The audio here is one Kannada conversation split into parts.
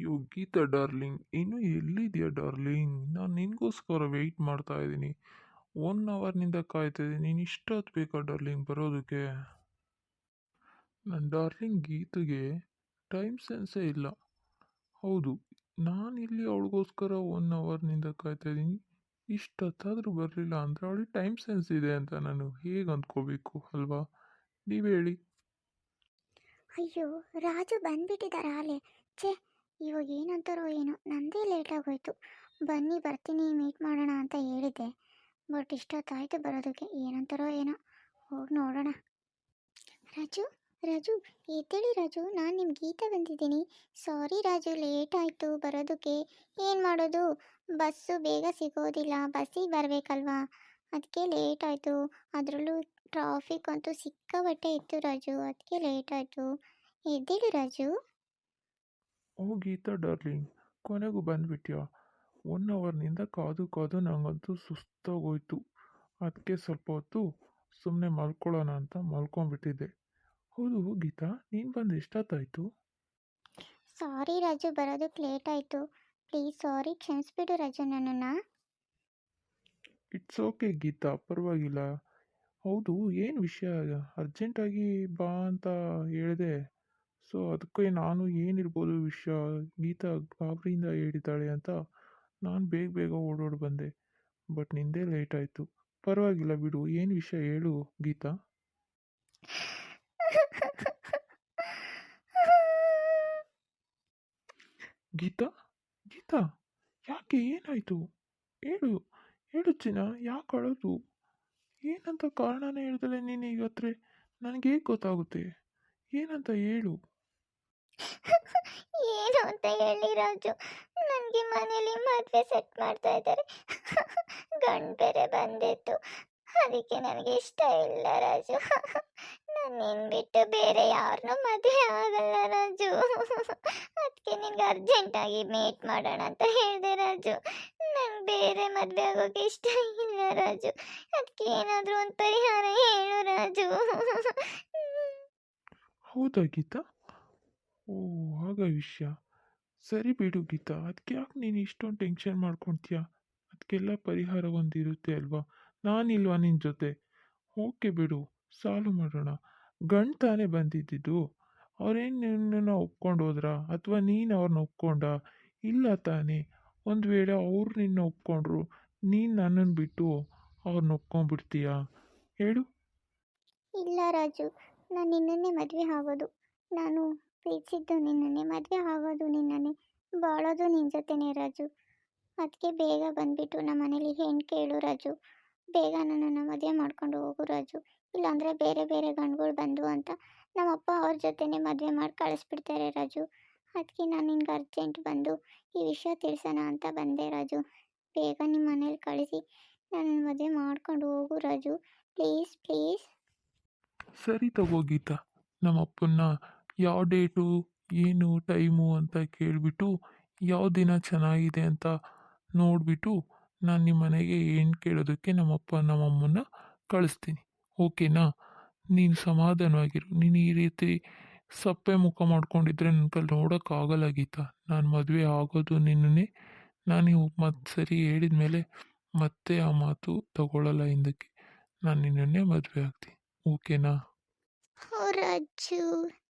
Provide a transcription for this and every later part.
ಯೋ ಗೀತಾ ಡಾರ್ಲಿಂಗ್, ಇನ್ನೂ ಎಲ್ಲಿದೆಯಾ ಡಾರ್ಲಿಂಗ್? ನಾನು ನಿನಗೋಸ್ಕರ ವೆಯ್ಟ್ ಮಾಡ್ತಾ ಇದ್ದೀನಿ. 1 ಅವರ್ನಿಂದ ಕಾಯ್ತಾ ಇದ್ದೀನಿ. ನೀನು ಇಷ್ಟೊತ್ತು ಬೇಕಾ ಡಾರ್ಲಿಂಗ್ ಬರೋದಕ್ಕೆ? ನನ್ನ ಡಾರ್ಲಿಂಗ್ ಗೀತೆಗೆ ಟೈಮ್ ಸೆನ್ಸೇ ಇಲ್ಲ. ಹೌದು, ನಾನಿಲ್ಲಿ ಅವಳಿಗೋಸ್ಕರ 1 ಅವರ್ನಿಂದ ಕಾಯ್ತಾ ಇದ್ದೀನಿ. ಇಷ್ಟೊತ್ತಾದರೂ ಬರಲಿಲ್ಲ ಅಂದರೆ ಅವಳಿಗೆ ಟೈಮ್ ಸೆನ್ಸ್ ಇದೆ ಅಂತ ನಾನು ಹೇಗೆ ಅಂದ್ಕೋಬೇಕು ಅಲ್ವಾ? ನೀವು ಹೇಳಿ. ಅಯ್ಯೋ, ರಾಜು ಬಂದ್ಬಿಟ್ಟಿದ್ದಾರೆ ಆಲೆ. ಛೇ, ಇವಾಗ ಏನಂತಾರೋ ಏನೋ, ನಂದೇ ಲೇಟಾಗೋಯ್ತು. ಬನ್ನಿ ಬರ್ತೀನಿ ಮೀಟ್ ಮಾಡೋಣ ಅಂತ ಹೇಳಿದ್ದೆ, ಬಟ್ ಇಷ್ಟೊತ್ತಾಯ್ತು ಬರೋದಕ್ಕೆ. ಏನಂತಾರೋ ಏನೋ, ಹೋಗಿ ನೋಡೋಣ. ರಾಜು, ರಾಜು, ಎದ್ದೇಳಿ ರಾಜು, ನಾನು ನಿಮ್ಮ ಗೀತಾ ಬಂದಿದ್ದೀನಿ. ಸಾರಿ ರಾಜು, ಲೇಟ್ ಆಯಿತು ಬರೋದಕ್ಕೆ. ಏನು ಮಾಡೋದು, ಬಸ್ಸು ಬೇಗ ಸಿಗೋದಿಲ್ಲ, ಬಸ್ಸಿಗೆ ಬರಬೇಕಲ್ವಾ, ಅದಕ್ಕೆ ಲೇಟ್ ಆಯಿತು. ಅದರಲ್ಲೂ ಟ್ರಾಫಿಕ್ ಅಂತೂ ಸಿಕ್ಕಾಬಟ್ಟೆ ಇತ್ತು ರಾಜು, ಅದಕ್ಕೆ ಲೇಟ್ ಆಯಿತು. ಎದ್ದೇಳಿ ರಾಜು. ಓ ಗೀತಾ ಡಾರ್ಲಿಂಗ್, ಕೊನೆಗೂ ಬಂದ್ಬಿಟ್ಯಾ? 1 ಅವರ್ನಿಂದ ಕಾದು ಕಾದು ನನಗಂತೂ ಸುಸ್ತಾಗೋಯ್ತು. ಅದಕ್ಕೆ ಸ್ವಲ್ಪ ಹೊತ್ತು ಸುಮ್ಮನೆ ಮಲ್ಕೊಳ್ಳೋಣ ಅಂತ ಮಲ್ಕೊಂಡ್ಬಿಟ್ಟಿದ್ದೆ. ಹೌದು ಗೀತಾ, ನೀನು ಬಂದು ಎಷ್ಟೊತ್ತಾಯಿತು? ಸಾರಿ ರಾಜು, ಬರೋದಕ್ಕೆ ಲೇಟ್ ಆಯಿತು. ಪ್ಲೀಸ್ ಸಾರಿ, ಕ್ಷಮಿಸ್ಬಿಡು ರಾಜು ನನ್ನನ್ನು. ಇಟ್ಸ್ ಓಕೆ ಗೀತಾ, ಪರವಾಗಿಲ್ಲ. ಹೌದು, ಏನು ವಿಷಯ? ಅರ್ಜೆಂಟಾಗಿ ಬಾ ಅಂತ ಹೇಳಿದೆ. ಸೊ ಅದಕ್ಕೆ ನಾನು ಏನಿರ್ಬೋದು ವಿಷಯ, ಗೀತಾ ಗಾಬರಿಯಿಂದ ಹೇಳಿದ್ದಾಳೆ ಅಂತ ನಾನು ಬೇಗ ಬೇಗ ಓಡೋಡಿ ಬಂದೆ. ಬಟ್ ನಿಂದೇ ಲೇಟ್ ಆಯಿತು. ಪರವಾಗಿಲ್ಲ ಬಿಡು, ಏನು ವಿಷಯ ಹೇಳು ಗೀತಾ. ಗೀತಾ, ಗೀತಾ, ಯಾಕೆ ಏನಾಯಿತು? ಹೇಳು, ಹೇಳು ಚಿನ್ನ, ಯಾಕೆ ಅಳೋದು? ಏನಂತ ಕಾರಣನೇ ಹೇಳ್ದಲೆ ನೀನು ಇವತ್ತೇ ನನಗೆ ಹೇಗೆ ಗೊತ್ತಾಗುತ್ತೆ? ಏನಂತ ಹೇಳು. ಏನು ಅಂತ ಹೇಳಿ ರಾಜು, ನನಗೆ ಮನೇಲಿ ಮದುವೆ ಸೆಟ್ ಮಾಡ್ತಾ ಇದ್ದಾರೆ. ಗಂಡು ಬೇರೆ ಬಂದಿತ್ತು, ಅದಕ್ಕೆ ನನಗೆ ಇಷ್ಟ ಇಲ್ಲ ರಾಜು. ನಾನು ನಿನ್ನ ಬಿಟ್ಟು ಬೇರೆ ಯಾರನ್ನೂ ಮದುವೆ ಆಗಲ್ಲ ರಾಜು. ಅದಕ್ಕೆ ನಿನ್ಗೆ ಅರ್ಜೆಂಟಾಗಿ ಮೀಟ್ ಮಾಡೋಣ ಅಂತ ಹೇಳಿದೆ ರಾಜು. ನಂಗೆ ಬೇರೆ ಮದುವೆ ಆಗೋಕೆ ಇಷ್ಟ ಇಲ್ಲ ರಾಜು. ಅದಕ್ಕೆ ಏನಾದರೂ ಒಂದು ಪರಿಹಾರ ಹೇಳು ರಾಜು. ಹೌದಾ ಗೀತಾ? ಓ, ಆಗ ವಿಷಯ. ಸರಿ ಬಿಡು ಗೀತಾ, ಅದಕ್ಕೆ ಯಾಕೆ ನೀನು ಇಷ್ಟೊಂದು ಟೆನ್ಷನ್ ಮಾಡ್ಕೊತೀಯ? ಅದಕ್ಕೆಲ್ಲ ಪರಿಹಾರ ಒಂದಿರುತ್ತೆ ಅಲ್ವಾ? ನಾನಿಲ್ವಾ ನಿನ್ನ ಜೊತೆ? ಓಕೆ ಬಿಡು, ಸಾಲ್ವ್ ಮಾಡೋಣ. ಗಂಡು ತಾನೇ ಬಂದಿದ್ದಿದ್ದು. ಅವ್ರೇನು ನಿನ್ನನ್ನು ಒಪ್ಕೊಂಡು ಹೋದ್ರಾ ಅಥವಾ ನೀನು ಅವ್ರನ್ನ ಒಪ್ಕೊಂಡ? ಇಲ್ಲ ತಾನೇ. ಒಂದು ವೇಳೆ ಅವ್ರು ನಿನ್ನ ಒಪ್ಕೊಂಡ್ರು, ನೀನು ನನ್ನನ್ನು ಬಿಟ್ಟು ಅವ್ರನ್ನ ಒಪ್ಕೊಂಡ್ಬಿಡ್ತೀಯಾ? ಹೇಳು. ಇಲ್ಲ ರಾಜು, ನಾನು ನಿನ್ನನ್ನೇ ಮದುವೆ ಆಗೋದು. ನಾನು ಪ್ರೀತಿಸಿದ್ದು ನಿನ್ನನ್ನೇ, ಮದುವೆ ಆಗೋದು ನಿನ್ನನ್ನೇ, ಬಾಳೋದು ನಿನ್ನ ಜೊತೆನೇ ರಾಜು. ಅದಕ್ಕೆ ಬೇಗ ಬಂದುಬಿಟ್ಟು ನಮ್ಮ ಮನೇಲಿ ಹೆಣ್ಣು ಕೇಳು ರಾಜು. ಬೇಗ ನನ್ನನ್ನು ಮದುವೆ ಮಾಡ್ಕೊಂಡು ಹೋಗು ರಾಜು. ಇಲ್ಲಾಂದರೆ ಬೇರೆ ಬೇರೆ ಗಂಡುಗಳು ಬಂದು ಅಂತ ನಮ್ಮಪ್ಪ ಅವ್ರ ಜೊತೆನೇ ಮದುವೆ ಮಾಡಿ ಕಳಿಸ್ಬಿಡ್ತಾರೆ ರಾಜು. ಅದಕ್ಕೆ ನಾನು ನಿನ್ಗೆ ಅರ್ಜೆಂಟ್ ಬಂದು ಈ ವಿಷಯ ತಿಳಿಸೋಣ ಅಂತ ಬಂದೆ ರಾಜು. ಬೇಗ ನಿಮ್ಮ ಮನೇಲಿ ಕಳಿಸಿ ನನ್ನನ್ನು ಮದುವೆ ಮಾಡ್ಕೊಂಡು ಹೋಗು ರಾಜು, ಪ್ಲೀಸ್ ಪ್ಲೀಸ್. ಸರಿ ತಗೋ ಗೀತಾ, ನಮ್ಮ ಅಪ್ಪನ್ನ ಯಾವ ಡೇಟು ಏನು ಟೈಮು ಅಂತ ಕೇಳಿಬಿಟ್ಟು ಯಾವ ದಿನ ಚೆನ್ನಾಗಿದೆ ಅಂತ ನೋಡಿಬಿಟ್ಟು ನಾನು ನಿಮ್ಮ ಮನೆಗೆ ಏನು ಕೇಳೋದಕ್ಕೆ ನಮ್ಮಪ್ಪ ನಮ್ಮಮ್ಮನ್ನ ಕಳಿಸ್ತೀನಿ. ಓಕೆನಾ? ನೀನು ಸಮಾಧಾನವಾಗಿರು. ನೀನು ಈ ರೀತಿ ಸಪ್ಪೆ ಮುಖ ಮಾಡ್ಕೊಂಡಿದ್ರೆ ನನ್ನ ಕೈಲಿ ನೋಡೋಕ್ಕಾಗಲ್ಲ ಗೀತಾ. ನಾನು ಮದುವೆ ಆಗೋದು ನಿನ್ನನ್ನೇ. ನಾನು ಮತ್ತೆ ಸರಿ ಹೇಳಿದ ಮೇಲೆ ಮತ್ತೆ ಆ ಮಾತು ತಗೊಳ್ಳಲ್ಲ ಹಿಂದಕ್ಕೆ. ನಾನು ನಿನ್ನನ್ನೇ ಮದುವೆ ಆಗ್ತೀನಿ. ಓಕೆನಾ? ಓ Raju,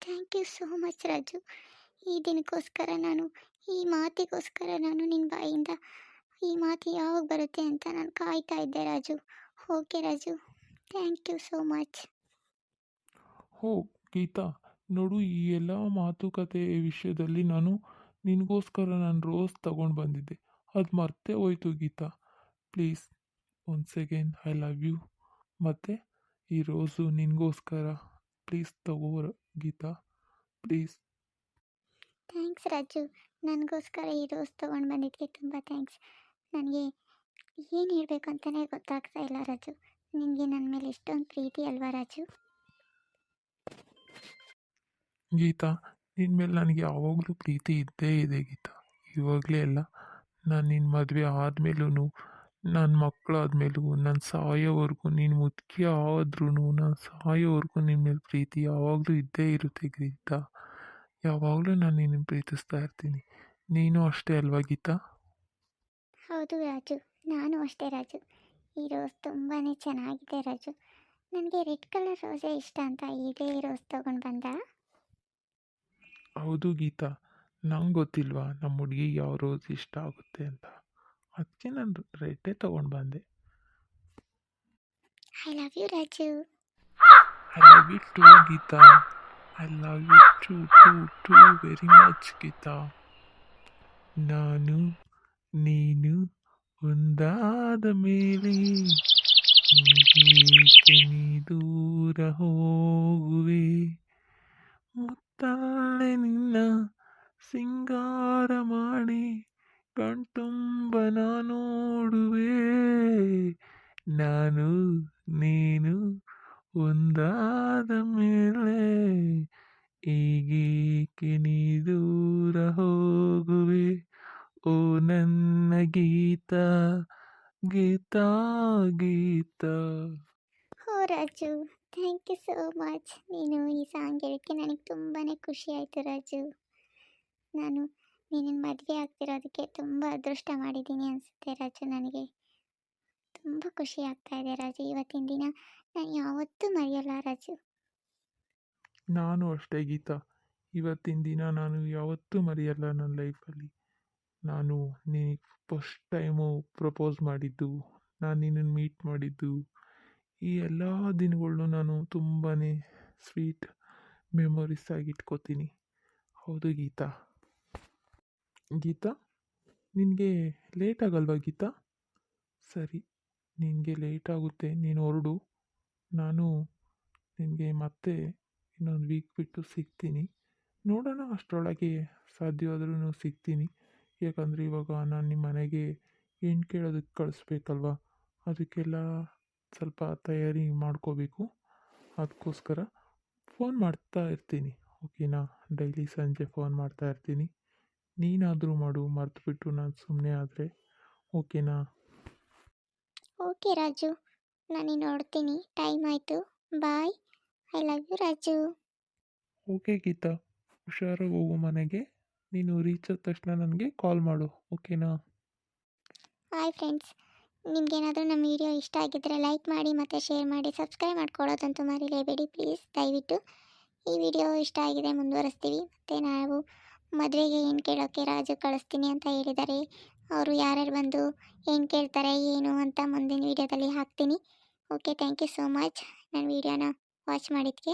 thank you so much Raju. ಈ ದಿನಕ್ಕೋಸ್ಕರ ನಾನು, ಈ ಮಾತಿಗೋಸ್ಕರ ನಾನು ನಿನ್ನ ಬಾಯಿಂದ ಈ ಮಾತು ಯಾವಾಗ ಬರುತ್ತೆ ಅಂತ ನಾನು ಕಾಯ್ತಾ ಇದ್ದೆ Raju. Okay Raju, thank you so much. ಹೋ ಗೀತಾ, ನೋಡು, ಈ ಎಲ್ಲ ಮಾತುಕತೆ ವಿಷಯದಲ್ಲಿ ನಿನಗೋಸ್ಕರ ನಾನು ರೋಸ್ ತಗೊಂಡು ಬಂದಿದ್ದೆ. ಅದು ಮರ್ತೇ ಹೋಯ್ತು Geetha. Please, once again I love you. ಮತ್ತು ಈ ರೋಸು ನಿನಗೋಸ್ಕರ. ಪ್ಲೀಸ್ ತಗೋ ಗೀತಾ, ಪ್ಲೀಸ್. ಥ್ಯಾಂಕ್ಸ್ ರಾಜು, ನನಗೋಸ್ಕರ ಈ ರೋಸ್ ತೊಗೊಂಡು ಬಂದಿದ್ದಕ್ಕೆ ತುಂಬ ಥ್ಯಾಂಕ್ಸ್. ನನಗೆ ಏನು ಹೇಳಬೇಕು ಅಂತಲೇ ಗೊತ್ತಾಗ್ತಾ ಇಲ್ಲ ರಾಜು. ನಿನಗೆ ನನ್ನ ಮೇಲೆ ಎಷ್ಟೊಂದು ಪ್ರೀತಿ ಅಲ್ವಾ ರಾಜು? ಗೀತಾ, ನಿನ್ನ ಮೇಲೆ ನನಗೆ ಯಾವಾಗಲೂ ಪ್ರೀತಿ ಇದ್ದೇ ಇದೆ ಗೀತಾ. ಇವಾಗಲೇ ಅಲ್ಲ, ನಾನು ನಿನ್ನ ಮದುವೆ ಆದಮೇಲೂ, ನನ್ನ ಮಕ್ಕಳಾದ್ಮೇಲೂ, ನಾನು ಸಾಯೋವರೆಗೂ, ನೀನು ಮುದುಕಿ ಆದ್ರೂ ನಾನು ಸಾಯೋವರೆಗೂ ನಿನ್ನ ಮೇಲೆ ಪ್ರೀತಿ ಯಾವಾಗಲೂ ಇದ್ದೇ ಇರುತ್ತೆ ಗೀತಾ. ಯಾವಾಗಲೂ ನಾನು ನಿನ್ನನ್ನು ಪ್ರೀತಿಸ್ತಾ ಇರ್ತೀನಿ. ನೀನು ಅಷ್ಟೇ ಅಲ್ವಾ ಗೀತಾ? ಹೌದು ರಾಜು, ನಾನು ಅಷ್ಟೇ ರಾಜು. ಈ ರೋಸ್ ತುಂಬಾ ಚೆನ್ನಾಗಿದೆ ರಾಜು. ನನಗೆ ರೆಡ್ ಕಲರ್ ರೋಸೇ ಇಷ್ಟ ಅಂತ ಈಗಲೇ ಈ ರೋಸ್ ತೊಗೊಂಡು ಬಂದ. ಹೌದು ಗೀತಾ, ನಂಗೆ ಗೊತ್ತಿಲ್ವಾ ನಮ್ಮ ಹುಡುಗಿ ಯಾವ ರೋಸ್ ಇಷ್ಟ ಆಗುತ್ತೆ ಅಂತ, ಅದಕ್ಕೆ ನಾನು ರೆಡ್ಡೇ ತೊಗೊಂಡು ಬಂದೆ. I love you Raju. I love you too Geetha. I love you too very much Geetha. ನಾನು ನೀನು ಒಂದಾದ ಮೇಲೆ ಏಕೆ ನೀ ದೂರ ಹೋಗುವೆ, ಮುತ್ತಲ್ಲೇ ನಿನ್ನ ಸಿಂಗಾರ ಮಾಡಿ ಕಣ್ತುಂಬ ನೋಡುವೆ. ನಾನು ನೀನು ಒಂದಾದ ಮೇಲೆ ಈಗೇಕೆ ನೀ ದೂರ ಹೋಗುವೆ, ಓ ನನ್ನ ಗೀತಾ ಗೀತಾ ಗೀತಾ. ಹೋ Raju, thank you so much. ನೀನು ಈ ಸಾಂಗ್ ಹೇಳೋಕ್ಕೆ ನನಗೆ ತುಂಬಾ ಖುಷಿ ಆಯಿತು ರಾಜು. ನಾನು ನಿನ್ನ ಮದುವೆ ಆಗ್ತಿರೋದಕ್ಕೆ ತುಂಬ ಅದೃಷ್ಟ ಮಾಡಿದ್ದೀನಿ ಅನಿಸುತ್ತೆ ರಾಜು. ನನಗೆ ತುಂಬ ಖುಷಿ ಆಗ್ತಾ ಇದೆ ರಾಜು. ಇವತ್ತಿನ ದಿನ ನಾನು ಯಾವತ್ತೂ ಮರೆಯಲ್ಲ ರಾಜು. ನಾನು ಅಷ್ಟೇ ಗೀತಾ, ಇವತ್ತಿನ ದಿನ ನಾನು ಯಾವತ್ತೂ ಮರೆಯಲ್ಲ ನನ್ನ ಲೈಫಲ್ಲಿ. ನಾನು ನಿನಗೆ ಫಸ್ಟ್ ಟೈಮು ಪ್ರಪೋಸ್ ಮಾಡಿದ್ದು, ನಾನು ನಿನ್ನನ್ನು ಮೀಟ್ ಮಾಡಿದ್ದು, ಈ ಎಲ್ಲ ದಿನಗಳ್ನು ನಾನು ತುಂಬಾ ಸ್ವೀಟ್ ಮೆಮೊರೀಸ್ ಆಗಿ ಇಟ್ಕೋತೀನಿ. ಹೌದು ಗೀತಾ. ಗೀತಾ, ನಿನಗೆ ಲೇಟ್ ಆಗಲ್ವಾ ಗೀತಾ? ಸರಿ, ನಿನಗೆ ಲೇಟ್ ಆಗುತ್ತೆ, ನೀನು ಹೊರಡು. ನಾನು ನಿನಗೆ ಮತ್ತೆ ಇನ್ನೊಂದು ವೀಕ್ ಬಿಟ್ಟು ಸಿಗ್ತೀನಿ. ನೋಡೋಣ, ಅಷ್ಟರೊಳಗೆ ಸಾಧ್ಯವಾದ್ರೂ ಸಿಗ್ತೀನಿ. ಯಾಕಂದರೆ ಇವಾಗ ನಾನು ನಿಮ್ಮ ಮನೆಗೆ ಹೆಣ್ಣು ಕೇಳೋದಕ್ಕೆ ಕಳಿಸ್ಬೇಕಲ್ವ, ಅದಕ್ಕೆಲ್ಲ ಸ್ವಲ್ಪ ತಯಾರಿ ಮಾಡ್ಕೋಬೇಕು. ಅದಕ್ಕೋಸ್ಕರ ಫೋನ್ ಮಾಡ್ತಾ ಇರ್ತೀನಿ, ಓಕೆನಾ? ಡೈಲಿ ಸಂಜೆ ಫೋನ್ ಮಾಡ್ತಾ ಇರ್ತೀನಿ. ನೀನಾದರೂ ಮಾಡು, ಮರ್ತುಬಿಟ್ಟು ನಾನು ಸುಮ್ಮನೆ ಆದರೆ, ಓಕೆನಾ? ಓಕೆ ರಾಜು, ನಾನು ನೋಡ್ತೀನಿ. ಟೈಮ್ ಆಯಿತು. Bye. I love you Raju. Okay Geeta, ಹುಷಾರಾಗಿ ಹೋಗು ಮನೆಗೆ. ನೀನು ರೀಚ್ ಆದ ತಕ್ಷಣ ನನಗೆ ಕಾಲ್ ಮಾಡು, ಓಕೆನಾ? ಹಾಯ್ ಫ್ರೆಂಡ್ಸ್, ನಿಮಗೇನಾದರೂ ನಮ್ಮ ವಿಡಿಯೋ ಇಷ್ಟ ಆಗಿದ್ದರೆ ಲೈಕ್ ಮಾಡಿ ಮತ್ತು ಶೇರ್ ಮಾಡಿ. ಸಬ್ಸ್ಕ್ರೈಬ್ ಮಾಡ್ಕೊಳ್ಳೋದಂತೂ ಮರಿಲೇಬೇಡಿ ಪ್ಲೀಸ್, ದಯವಿಟ್ಟು. ಈ ವಿಡಿಯೋ ಇಷ್ಟ ಆಗಿದೆ, ಮುಂದುವರಿಸ್ತೀವಿ. ಮತ್ತು ನಾವು ಮದುವೆಗೆ ಏನು ಕೇಳೋಕ್ಕೆ ರಾಜು ಕಳಿಸ್ತೀನಿ ಅಂತ ಹೇಳಿದ್ದಾರೆ. ಅವರು ಯಾರ್ಯಾರು ಬಂದು ಏನು ಕೇಳ್ತಾರೆ ಏನು ಅಂತ ಮುಂದಿನ ವೀಡಿಯೋದಲ್ಲಿ ಹಾಕ್ತೀನಿ. Okay, thank you so much ನನ್ನ ವೀಡಿಯೋನ ವಾಚ್ ಮಾಡಿದ್ದಕ್ಕೆ.